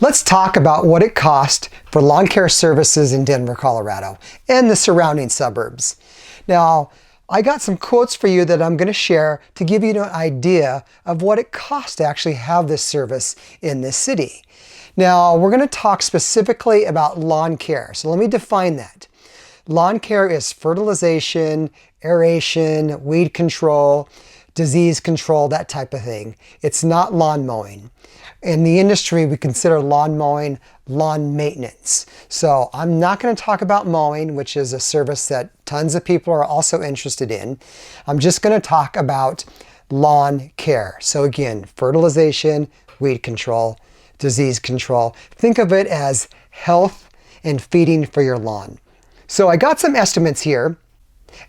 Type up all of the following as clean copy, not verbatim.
Let's talk about what it costs for lawn care services in Denver, Colorado, and the surrounding suburbs. Now, I got some quotes for you that I'm going to share to give you an idea of what it costs to actually have this service in this city. Now, we're going to talk specifically about lawn care. So let me define that. Lawn care is fertilization, aeration, weed control, disease control, that type of thing. It's not lawn mowing. In the industry, we consider lawn mowing lawn maintenance. So I'm not going to talk about mowing, which is a service that tons of people are also interested in. I'm just going to talk about lawn care. So again, fertilization, weed control, disease control. Think of it as health and feeding for your lawn. So I got some estimates here,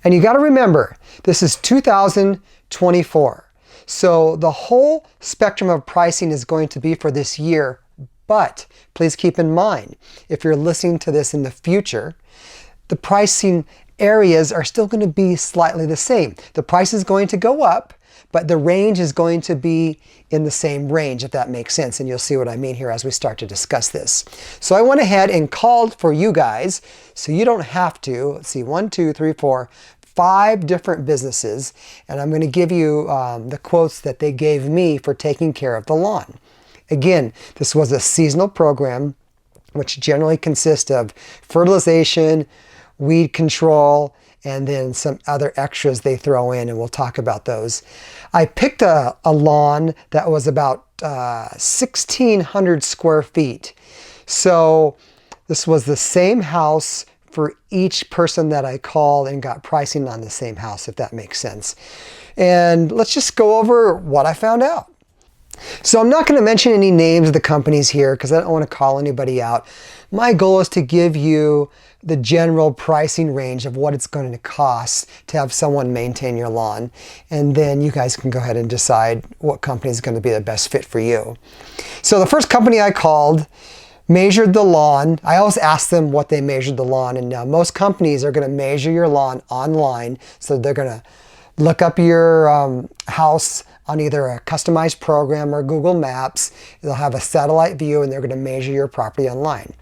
and you got to remember, this is 2024. So the whole spectrum of pricing is going to be for this year, but please keep in mind, if you're listening to this in the future, the pricing areas are still going to be slightly the same. The price is going to go up, but the range is going to be in the same range, if that makes sense. And you'll see what I mean here as we start to discuss this. So I went ahead and called for you guys, so you don't have to. Let's see, 1, 2, 3, 4, 5 different businesses, and I'm going to give you the quotes that they gave me for taking care of the lawn. Again, this was a seasonal program, which generally consists of fertilization, weed control, and then some other extras they throw in, and we'll talk about those. I picked a lawn that was about 1,600 square feet. So this was the same house for each person that I called and got pricing on the same house, if that makes sense. And let's just go over what I found out. So I'm not going to mention any names of the companies here because I don't want to call anybody out. My goal is to give you the general pricing range of what it's going to cost to have someone maintain your lawn. And then you guys can go ahead and decide what company is going to be the best fit for you. So the first company I called measured the lawn. I always ask them what they measured the lawn, and now most companies are going to measure your lawn online. So they're going to look up your house on either a customized program or Google Maps. They'll have a satellite view and they're going to measure your property online.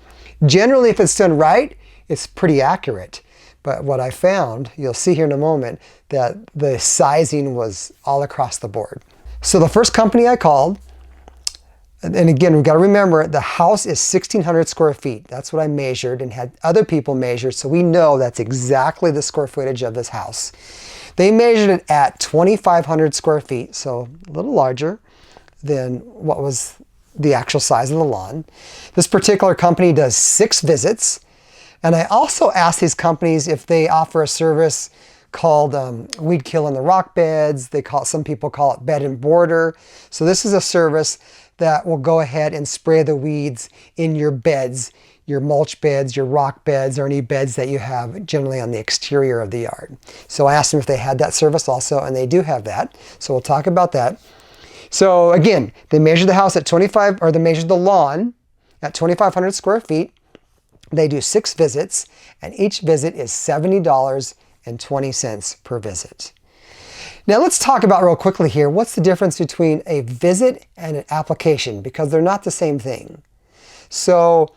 Generally, if it's done right, it's pretty accurate. But what I found, you'll see here in a moment, that the sizing was all across the board. So the first company I called, and again, we've got to remember, the house is 1,600 square feet. That's what I measured and had other people measure, so we know that's exactly the square footage of this house. They measured it at 2,500 square feet, so a little larger than what was the actual size of the lawn. This particular company does 6 visits, and I also asked these companies if they offer a service called weed kill in the rock beds. Some people call it bed and border. So this is a service that will go ahead and spray the weeds in your beds, your mulch beds, your rock beds, or any beds that you have generally on the exterior of the yard. So I asked them if they had that service also, and they do have that. So we'll talk about that. So again, they measured the house at they measured the lawn at 2,500 square feet. They do 6 visits, and each visit is $70.20 per visit. Now let's talk about real quickly here, what's the difference between a visit and an application, because they're not the same thing. So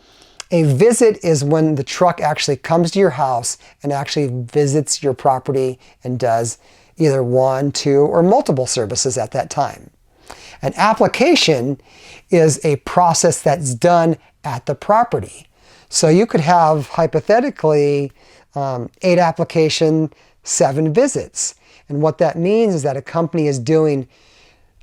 a visit is when the truck actually comes to your house and actually visits your property and does either 1, 2, or multiple services at that time. An application is a process that's done at the property. So you could have, hypothetically, 8 application, 7 visits. And what that means is that a company is doing,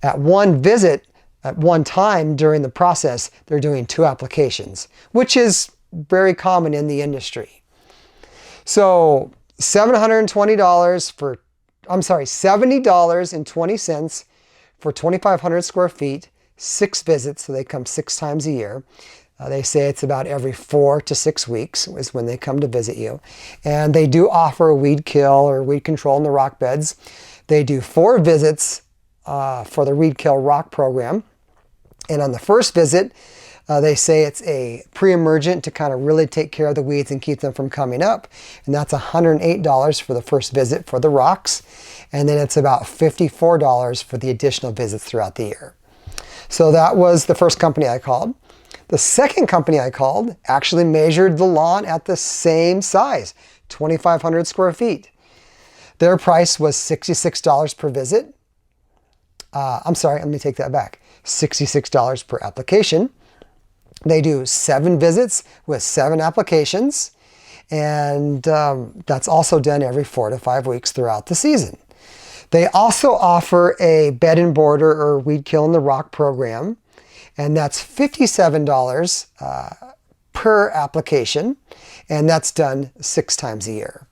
at one visit, at one time during the process, they're doing 2 applications, which is very common in the industry. So $70.20 for 2,500 square feet, 6 visits, so they come 6 times a year. They say it's about every 4 to 6 weeks is when they come to visit you. And they do offer a weed kill or weed control in the rock beds. They do 4 visits for the weed kill rock program. And on the first visit, they say it's a pre-emergent to kind of really take care of the weeds and keep them from coming up. And that's $108 for the first visit for the rocks. And then it's about $54 for the additional visits throughout the year. So that was the first company I called. The second company I called actually measured the lawn at the same size, 2,500 square feet. Their price was $66 per visit. I'm sorry, let me take that back. $66 per application. They do 7 visits with 7 applications, and that's also done every 4 to 5 weeks throughout the season. They also offer a bed and border or weed kill in the rock program, and that's $57 per application, and that's done 6 times a year.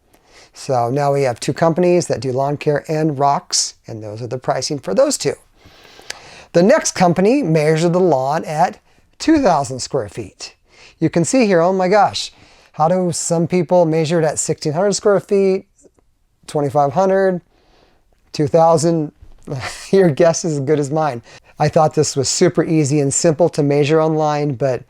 So now we have 2 companies that do lawn care and rocks, and those are the pricing for those 2. The next company measured the lawn at 2,000 square feet. You can see here, oh my gosh, how do some people measure it at 1,600 square feet, 2,500, 2,000? Your guess is as good as mine. I thought this was super easy and simple to measure online, but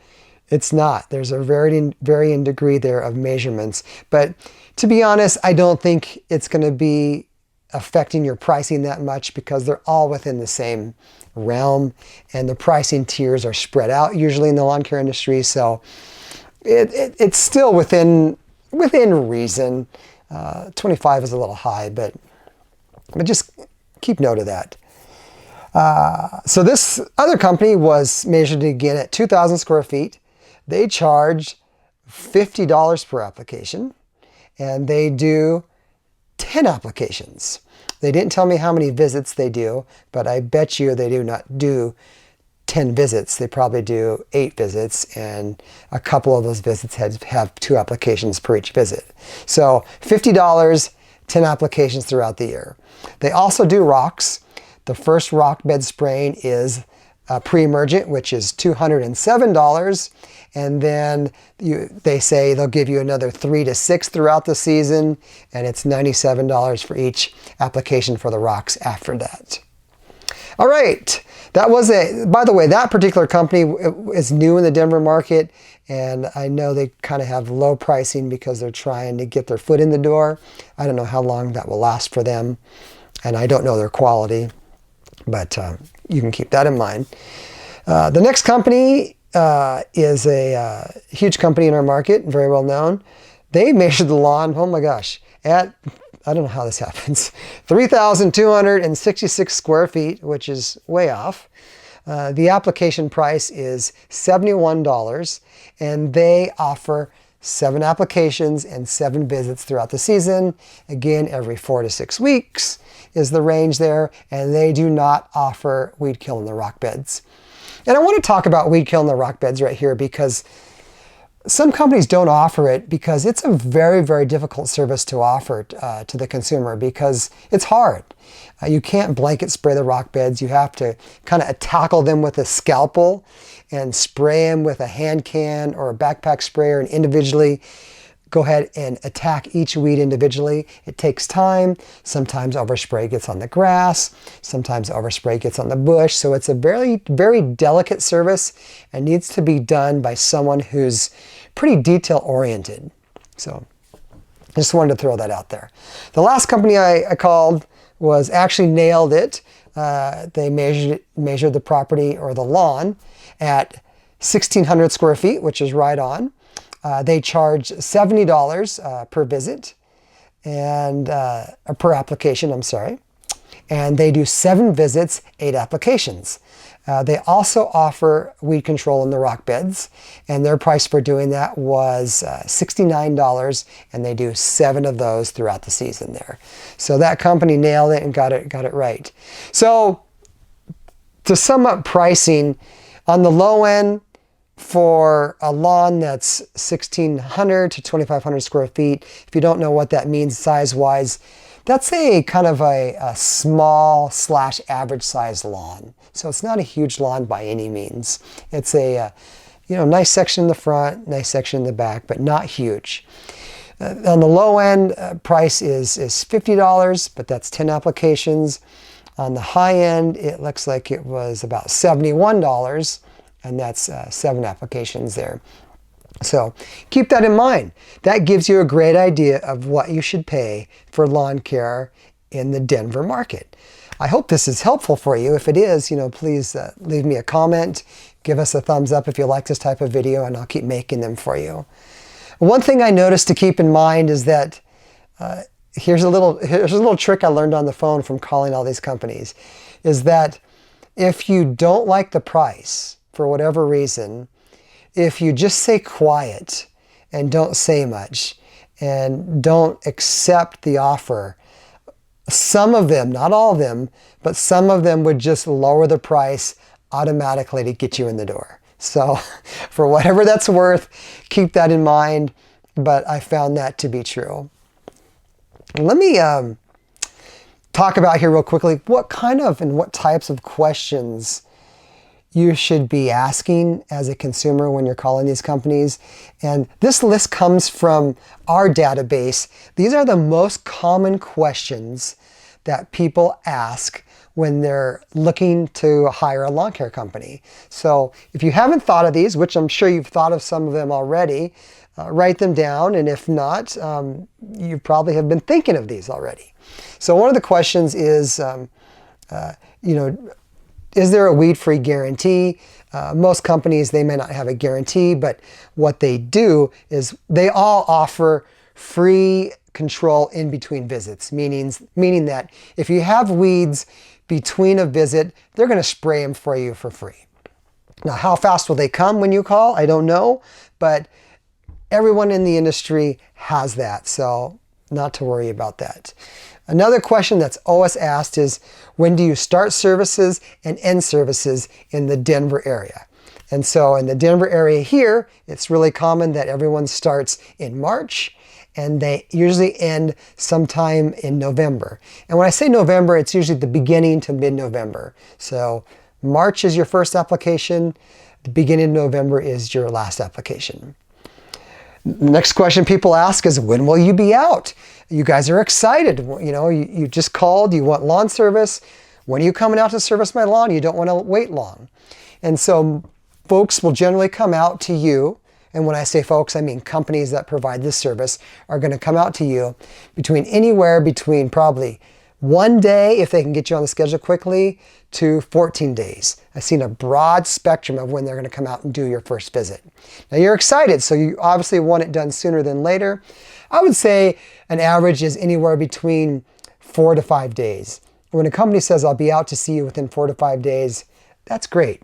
it's not. There's a varying degree there of measurements. But to be honest, I don't think it's going to be affecting your pricing that much because they're all within the same realm, and the pricing tiers are spread out usually in the lawn care industry. So it's still within reason. 25 is a little high, but just keep note of that. So this other company was measured again at 2,000 square feet. They charge $50 per application, and they do 10 applications. They didn't tell me how many visits they do, but I bet you they do not do 10 visits. They probably do 8 visits, and a couple of those visits have 2 applications per each visit. So $50, 10 applications throughout the year. They also do rocks. The first rock bed spraying is pre-emergent, which is $207. And then they say they'll give you another 3 to 6 throughout the season, and it's $97 for each application for the rocks after that. All right, that was it. By the way, that particular company is new in the Denver market, and I know they kind of have low pricing because they're trying to get their foot in the door. I don't know how long that will last for them, and I don't know their quality, but you can keep that in mind. The next company is a huge company in our market, very well known. They measured the lawn, oh my gosh, at, I don't know how this happens, 3,266 square feet, which is way off. The application price is $71, and they offer 7 applications and 7 visits throughout the season. Again, every 4 to 6 weeks is the range there, and they do not offer weed kill in the rock beds. And I want to talk about weed kill in the rock beds right here because some companies don't offer it because it's a very, very difficult service to offer to the consumer because it's hard. You can't blanket spray the rock beds. You have to kind of tackle them with a scalpel and spray them with a hand can or a backpack sprayer and individually go ahead and attack each weed individually. It takes time. Sometimes overspray gets on the grass. Sometimes overspray gets on the bush. So it's a very, very delicate service and needs to be done by someone who's pretty detail oriented. So I just wanted to throw that out there. The last company I called was actually nailed it. They measured the property or the lawn at 1,600 square feet, which is right on. They charge $70 per visit and per application, I'm sorry. And they do 7 visits, 8 applications. They also offer weed control in the rock beds, and their price for doing that was $69, and they do 7 of those throughout the season there. So that company nailed it and got it right. So to sum up pricing, on the low end, for a lawn that's 1,600 to 2,500 square feet, if you don't know what that means size-wise, that's a kind of a small / average size lawn. So it's not a huge lawn by any means. It's a nice section in the front, nice section in the back, but not huge. On the low end, price is $50, but that's 10 applications. On the high end, it looks like it was about $71. And that's 7 applications there. So keep that in mind. That gives you a great idea of what you should pay for lawn care in the Denver market. I hope this is helpful for you. If it is, please leave me a comment. Give us a thumbs up if you like this type of video, and I'll keep making them for you. One thing I noticed to keep in mind is that here's a little trick I learned on the phone from calling all these companies, is that if you don't like the price for whatever reason, if you just stay quiet and don't say much and don't accept the offer, some of them, not all of them, but some of them would just lower the price automatically to get you in the door. So for whatever that's worth, keep that in mind, but I found that to be true. Let me talk about here real quickly what kind of and what types of questions you should be asking as a consumer when you're calling these companies. And this list comes from our database. These are the most common questions that people ask when they're looking to hire a lawn care company. So if you haven't thought of these, which I'm sure you've thought of some of them already, write them down. And if not, you probably have been thinking of these already. So one of the questions is, is there a weed-free guarantee? Most companies, they may not have a guarantee, but what they do is they all offer free control in between visits, meaning that if you have weeds between a visit, they're going to spray them for you for free. Now, how fast will they come when you call? I don't know, but everyone in the industry has that, so not to worry about that. Another question that's always asked is, when do you start services and end services in the Denver area? And so in the Denver area here, it's really common that everyone starts in March and they usually end sometime in November. And when I say November, it's usually the beginning to mid-November. So March is your first application, the beginning of November is your last application. Next question people ask is, when will you be out? You guys are excited. You just called, you want lawn service. When are you coming out to service my lawn? You don't want to wait long. And so folks will generally come out to you. And when I say folks, I mean companies that provide this service are going to come out to you anywhere between probably 1 day, if they can get you on the schedule quickly, to 14 days. I've seen a broad spectrum of when they're going to come out and do your first visit. Now you're excited, so you obviously want it done sooner than later. I would say an average is anywhere between 4 to 5 days. When a company says, I'll be out to see you within 4 to 5 days, that's great.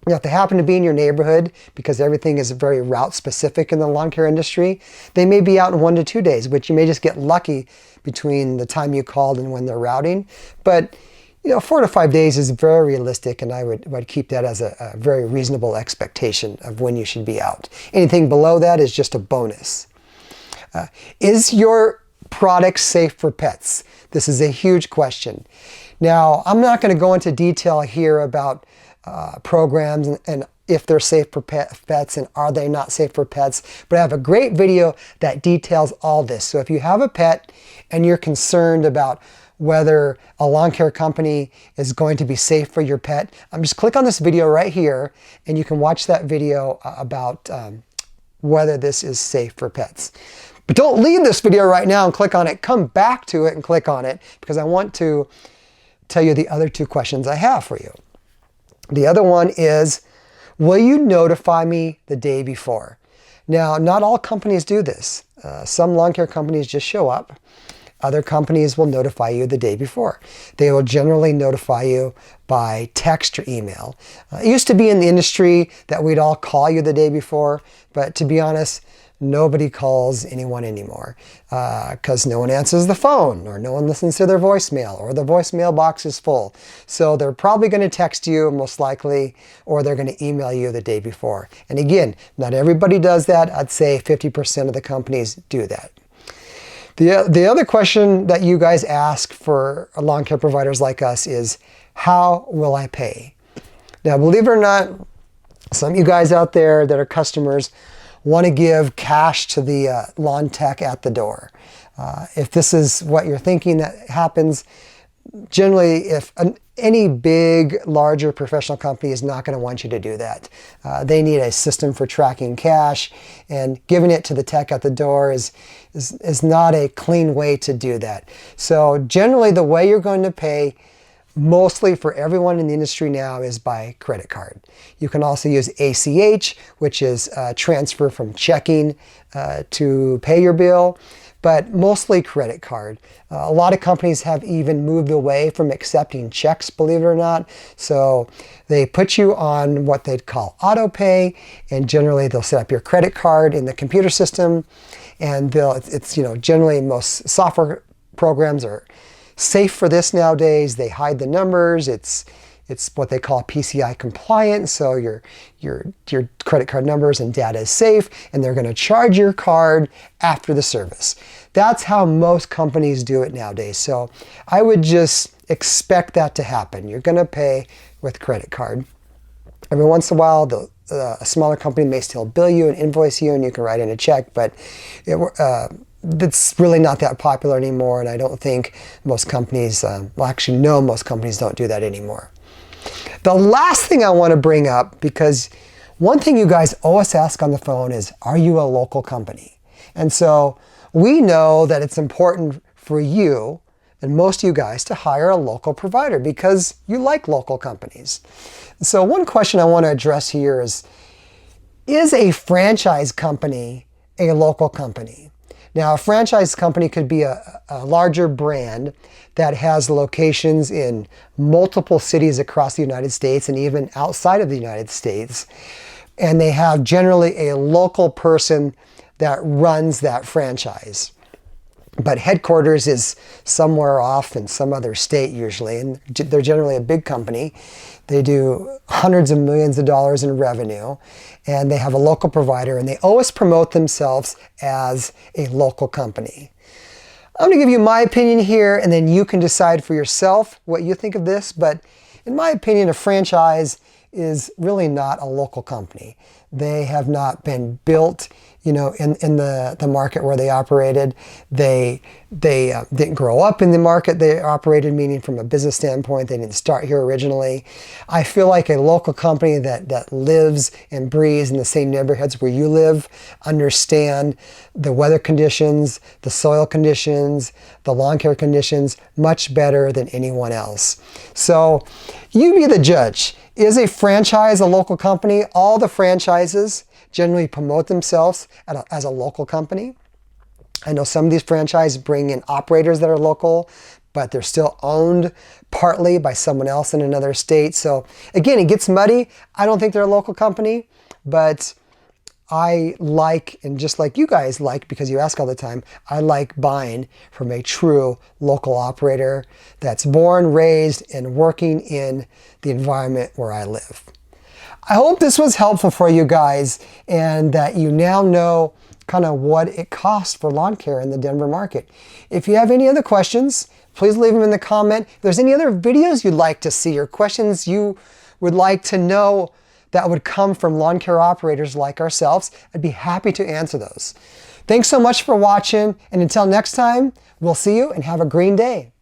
Now, if they happen to be in your neighborhood, because everything is very route specific in the lawn care industry, they may be out in 1 to 2 days, but you may just get lucky between the time you called and when they're routing. But 4 to 5 days is very realistic, and I would keep that as a very reasonable expectation of when you should be out. Anything below that is just a bonus. Is your product safe for pets? This is a huge question. Now, I'm not going to go into detail here about programs and if they're safe for pets and are they not safe for pets, but I have a great video that details all this. So if you have a pet and you're concerned about whether a lawn care company is going to be safe for your pet, just click on this video right here and you can watch that video about whether this is safe for pets. But don't leave this video right now and click on it. Come back to it and click on it, because I want to tell you the other 2 questions I have for you. The other one is, will you notify me the day before? Now, not all companies do this. Some lawn care companies just show up. Other companies will notify you the day before. They will generally notify you by text or email. It used to be in the industry that we'd all call you the day before, but to be honest, nobody calls anyone anymore because no one answers the phone, or no one listens to their voicemail, or the voicemail box is full. So they're probably going to text you most likely, or they're going to email you the day before. And again, not everybody does that. I'd say 50% of the companies do that. The other question that you guys ask for lawn care providers like us is, how will I pay? Now, believe it or not, some of you guys out there that are customers want to give cash to the lawn tech at the door. If this is what you're thinking that happens, generally any big, larger professional company is not going to want you to do that. They need a system for tracking cash, and giving it to the tech at the door is not a clean way to do that. So generally the way you're going to pay mostly for everyone in the industry now is by credit card. You can also use ACH, which is transfer from checking to pay your bill, but mostly credit card. A lot of companies have even moved away from accepting checks, believe it or not. So they put you on what they'd call auto pay, and generally they'll set up your credit card in the computer system, and it's generally most software programs are safe for this nowadays. They hide the numbers. It's what they call PCI compliant, so your credit card numbers and data is safe, and they're going to charge your card after the service. That's how most companies do it nowadays. So I would just expect that to happen. You're going to pay with credit card. Every once in a while, a smaller company may still bill you and invoice you, and you can write in a check, but it's really not that popular anymore, and I don't think most companies, most companies don't do that anymore. The last thing I want to bring up, because one thing you guys always ask on the phone is, are you a local company? And so we know that it's important for you and most of you guys to hire a local provider because you like local companies. So one question I want to address here is a franchise company a local company? Now, a franchise company could be a larger brand that has locations in multiple cities across the United States and even outside of the United States. And they have generally a local person that runs that franchise. But headquarters is somewhere off in some other state usually, and they're generally a big company. They do hundreds of millions of dollars in revenue, and they have a local provider, and they always promote themselves as a local company. I'm going to give you my opinion here, and then you can decide for yourself what you think of this. But in my opinion, a franchise is really not a local company. They have not been built, in the market where they operated. They didn't grow up in the market they operated, meaning from a business standpoint, they didn't start here originally. I feel like a local company that lives and breathes in the same neighborhoods where you live, understand the weather conditions, the soil conditions, the lawn care conditions much better than anyone else. So you be the judge. Is a franchise a local company? All the franchises generally promote themselves as a local company. I know some of these franchises bring in operators that are local, but they're still owned partly by someone else in another state. So again, it gets muddy. I don't think they're a local company, but I like, and just like you guys like, because you ask all the time, I like buying from a true local operator that's born, raised, and working in the environment where I live. I hope this was helpful for you guys, and that you now know kind of what it costs for lawn care in the Denver market. If you have any other questions, please leave them in the comment. If there's any other videos you'd like to see or questions you would like to know that would come from lawn care operators like ourselves, I'd be happy to answer those. Thanks so much for watching, and until next time, we'll see you and have a green day.